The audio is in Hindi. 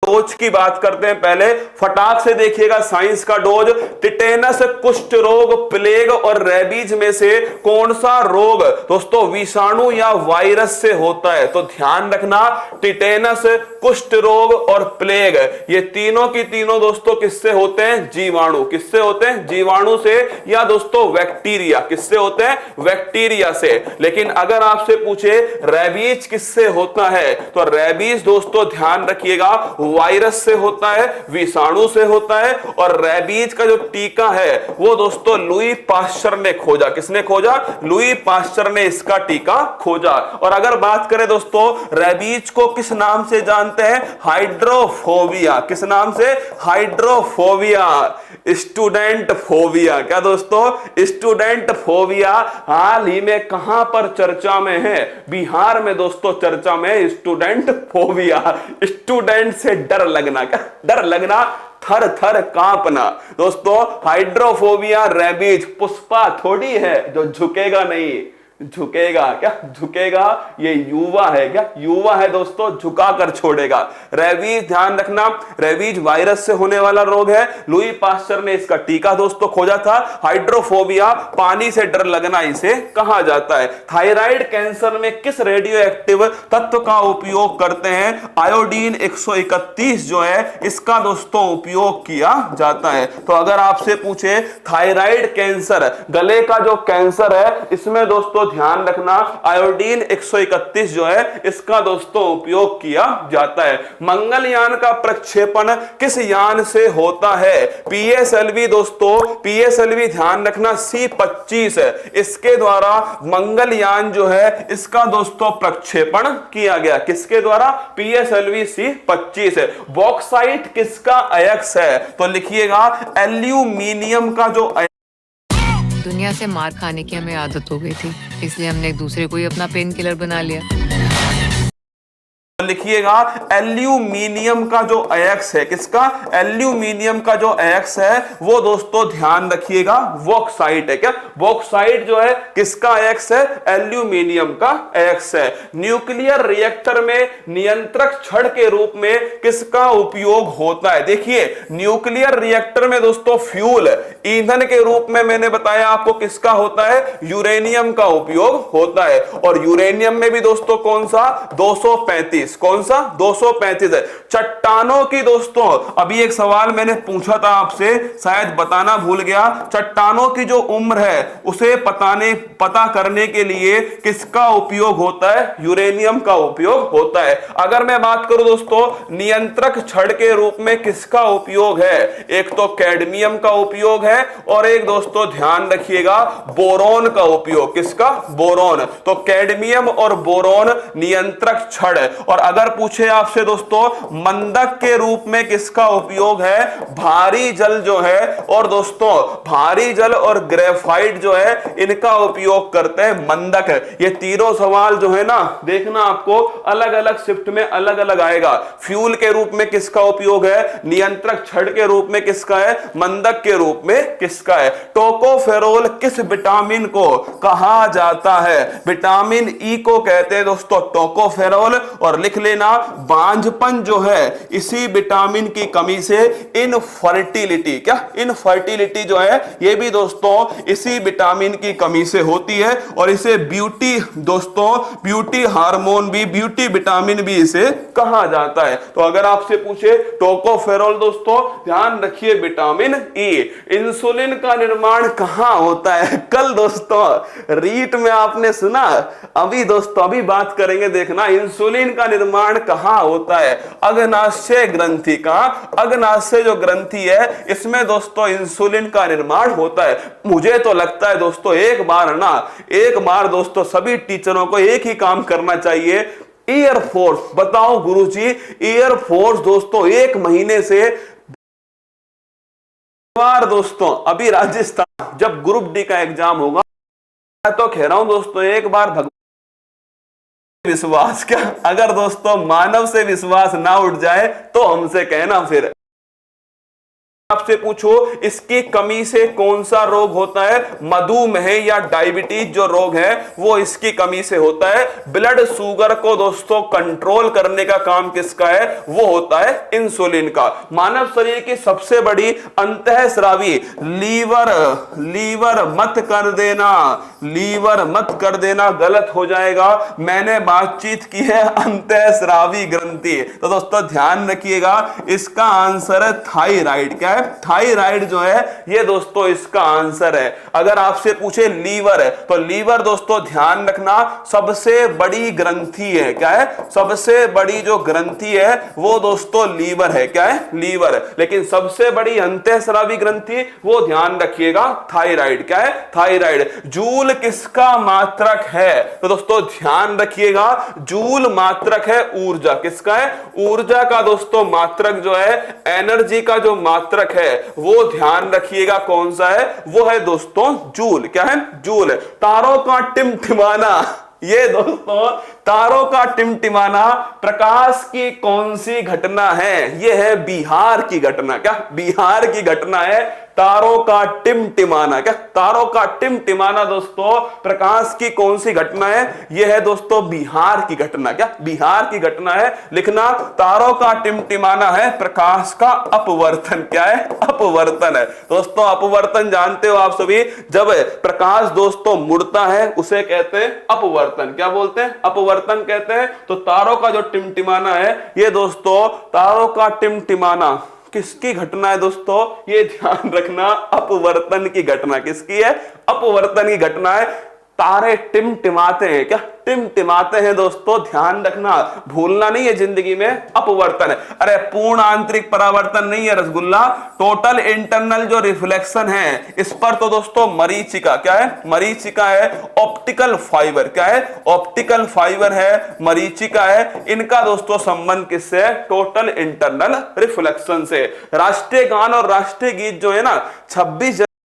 डोज की बात करते हैं, पहले फटाक से देखिएगा साइंस का डोज। टिटेनस, कुष्ठ रोग, प्लेग और रेबीज में से कौन सा रोग दोस्तों विषाणु या वायरस से होता है? तो ध्यान रखना, टिटेनस, कुष्ठ रोग और प्लेग ये तीनों की तीनों दोस्तों किससे होते हैं? जीवाणु। किससे होते हैं? जीवाणु से, या दोस्तों बैक्टीरिया। किससे होते हैं? बैक्टीरिया से। लेकिन अगर आपसे पूछे रेबीज किससे होता है, तो रेबीज दोस्तों ध्यान रखिएगा वायरस से होता है, विषाणु से होता है। और रेबीज का जो टीका है वो दोस्तों लुई पाश्चर ने खोजा। किसने खोजा? लुई पाश्चर ने इसका टीका खोजा। और अगर बात करें दोस्तों रेबीज को किस नाम से जानते हैं? हाइड्रोफोबिया। किस नाम से? Hydrophobia, student phobia. क्या दोस्तों? स्टूडेंट फोबिया हाल ही में कहां पर चर्चा में है? बिहार में दोस्तों चर्चा में स्टूडेंट फोबिया। स्टूडेंट से डर लगना, क्या डर लगना, थर थर कांपना। दोस्तों हाइड्रोफोबिया रेबीज पुष्पा थोड़ी है जो झुकेगा नहीं, झुकेगा। क्या झुकेगा? ये युवा है। क्या युवा है दोस्तों, झुका कर छोड़ेगा। रेबीज ध्यान रखना, रेबीज वायरस से होने वाला रोग है। लुई पाश्चर ने इसका टीका दोस्तों खोजा था। हाइड्रोफोबिया पानी से डर लगना इसे कहा जाता है। थायराइड कैंसर में किस रेडियो एक्टिव तत्व का उपयोग करते हैं? आयोडीन 131 जो है इसका दोस्तों उपयोग किया जाता है। तो अगर आपसे पूछे थायराइड कैंसर, गले का जो कैंसर है, इसमें दोस्तों ध्यान रखना आयोडीन 131 जो है इसका दोस्तों उपयोग किया जाता है। मंगलयान का प्रक्षेपण किस यान से होता है? पीएसएलवी दोस्तों, पीएसएलवी ध्यान रखना C-25 इसके द्वारा मंगलयान जो है इसका दोस्तों प्रक्षेपण किया गया। किसके द्वारा? PSLV C-25। बॉक्साइट किसका अयस्क है? तो लिखिएगा एल्यूमिनियम का जो दुनिया से मार खाने की हमें आदत हो गई थी, इसलिए हमने एक दूसरे को ही अपना पेन किलर बना लिया। लिखिएगा एल्यूमिनियम का जो अयस्क है, किसका? एल्यूमिनियम का जो अयस्क है वो दोस्तों ध्यान रखिएगा बॉक्साइट है। क्या बॉक्साइट जो है किसका अयस्क है? एल्यूमिनियम का अयस्क है। न्यूक्लियर रिएक्टर में नियंत्रक छड़ के रूप में किसका उपयोग होता है? देखिए न्यूक्लियर रिएक्टर में दोस्तों फ्यूल, ईंधन के रूप में मैंने बताया आपको किसका होता है? यूरेनियम का उपयोग होता है। और यूरेनियम में भी दोस्तों कौन सा? 235। कौन सा? 235 है। चट्टानों की दोस्तों, अभी एक सवाल मैंने पूछा था आपसे, शायद बताना भूल गया। चट्टानों की जो उम्र है उसे पता करने के लिए किसका उपयोग होता है? यूरेनियम का उपयोग होता है। अगर मैं बात करूं दोस्तों नियंत्रक छड़ के रूप में किसका उपयोग है? एक तो कैडमियम का उपयोग है और एक दोस्तों ध्यान रखिएगा बोरोन का उपयोग। किसका? बोरोन। तो कैडमियम और बोरोन नियंत्रक छड़। और अगर पूछे आपसे दोस्तों मंदक के रूप में किसका उपयोग है? भारी जल जो है, और दोस्तों भारी जल और ग्रेफाइट जो है इनका उपयोग करते हैं मंदक। ये तीनों सवाल जो है ना देखना आपको अलग अलग शिफ्ट में अलग अलग आएगा। फ्यूल के रूप में किसका उपयोग है? नियंत्रक छड़ के रूप में किसका है? मंदक के रूप में किसका है? टोकोफेरोल किस विटामिन को कहा जाता है? विटामिन ई को कहते हैं दोस्तों टोकोफेरोल। और लिख लेना बांझपन जो है इसी विटामिन की कमी से इनफर्टिलिटी, क्या इनफर्टिलिटी जो है ये भी दोस्तों इसी विटामिन की कमी से होती है। और इसे ब्यूटी दोस्तों, ब्यूटी हार्मोन भी, ब्यूटी विटामिन भी इसे कहा जाता है। तो अगर आपसे पूछे टोकोफेरोल दोस्तों ध्यान रखिए विटामिन ई। इंसुलिन का निर्माण कहां होता है? कल दोस्तों रीट में आपने सुना, अभी दोस्तों अभी बात करेंगे, देखना इंसुलिन का निर्माण कहां होता है? अग्नाशय ग्रंथि का, अग्नाशय जो ग्रंथि है इसमें दोस्तों इंसुलिन का निर्माण होता है। मुझे तो लगता है दोस्तों एक बार दोस्तों सभी टीचरों को एक ही काम करना चाहिए। एयरफोर्स, बताओ गुरुजी, एयरफोर्स दोस्तों एक महीने से बार दोस्तों अभी राजस्थान जब ग्रुप डी का एग्जाम होगा, तो कह रहा हूं दोस्तों एक बार भगवान विश्वास, क्या अगर दोस्तों मानव से विश्वास ना उठ जाए तो हमसे कहना फिर। आपसे पूछो इसकी कमी से कौन सा रोग होता है, मधुमेह या डायबिटीज जो रोग है वो इसकी कमी से होता है। ब्लड शुगर को दोस्तों कंट्रोल करने का काम किसका है, वो होता है इंसुलिन का। मानव शरीर की सबसे बड़ी अंतःस्रावी, लीवर मत कर देना, लीवर मत कर देना, गलत हो जाएगा, मैंने बातचीत की है अंतःस्रावी ग्रंथि। तो दोस्तों ध्यान रखिएगा, इसका आंसर है थायराइड। क्या है, थायराइड जो है ये दोस्तों इसका आंसर है। अगर आपसे पूछे लीवर है तो लीवर दोस्तों ध्यान रखना सबसे बड़ी ग्रंथि है। क्या है, सबसे बड़ी जो ग्रंथि है वो दोस्तों लीवर है। क्या है, लीवर। लेकिन सबसे बड़ी अंतःस्रावी ग्रंथि वो ध्यान रखिएगा थायराइड। क्या है, थायराइड। जूल किसका मात्रक है, तो दोस्तों ध्यान रखिएगा जूल मात्रक है ऊर्जा। किसका है, ऊर्जा का दोस्तों मात्रक जो है, एनर्जी का जो मात्रक है वो ध्यान रखिएगा कौन सा है, वो है दोस्तों जूल। क्या है, जूल। तारों का टिमटिमाना, ये दोस्तों तारों का टिमटिमाना प्रकाश की कौन सी घटना है, ये है बिहार की घटना। क्या, बिहार की घटना है तारों का टिमटिमाना। क्या, तारों का टिमटिमाना दोस्तों प्रकाश की कौन सी घटना है, यह है दोस्तों बिहार की घटना। क्या, बिहार की घटना है, लिखना तारों का टिमटिमाना है प्रकाश का अपवर्तन। क्या है, अपवर्तन है दोस्तों। अपवर्तन जानते हो आप सभी, जब प्रकाश दोस्तों मुड़ता है उसे कहते हैं अपवर्तन। क्या बोलते हैं, अपवर्तन कहते हैं। तो तारों का जो टिमटिमाना है, ये दोस्तों तारों का टिमटिमाना किसकी घटना है दोस्तों, ये ध्यान रखना, अपवर्तन की घटना। किसकी है, अपवर्तन की घटना है। तारे टिमटिमाते हैं। क्या, टिमटिमाते हैं दोस्तों, ध्यान रखना, भूलना नहीं है जिंदगी में, अपवर्तन है। अरे पूर्ण आंतरिक परावर्तन नहीं है रसगुल्ला, टोटल इंटरनल जो रिफ्लेक्शन है इस पर तो दोस्तों मरीचिका। क्या है, मरीचिका है। ऑप्टिकल फाइबर, क्या है, ऑप्टिकल फाइबर है, मरीचिका है। इनका दोस्तों संबंध किससे है, टोटल इंटरनल रिफ्लेक्शन से। राष्ट्रीय गान और राष्ट्रीय गीत जो है ना 26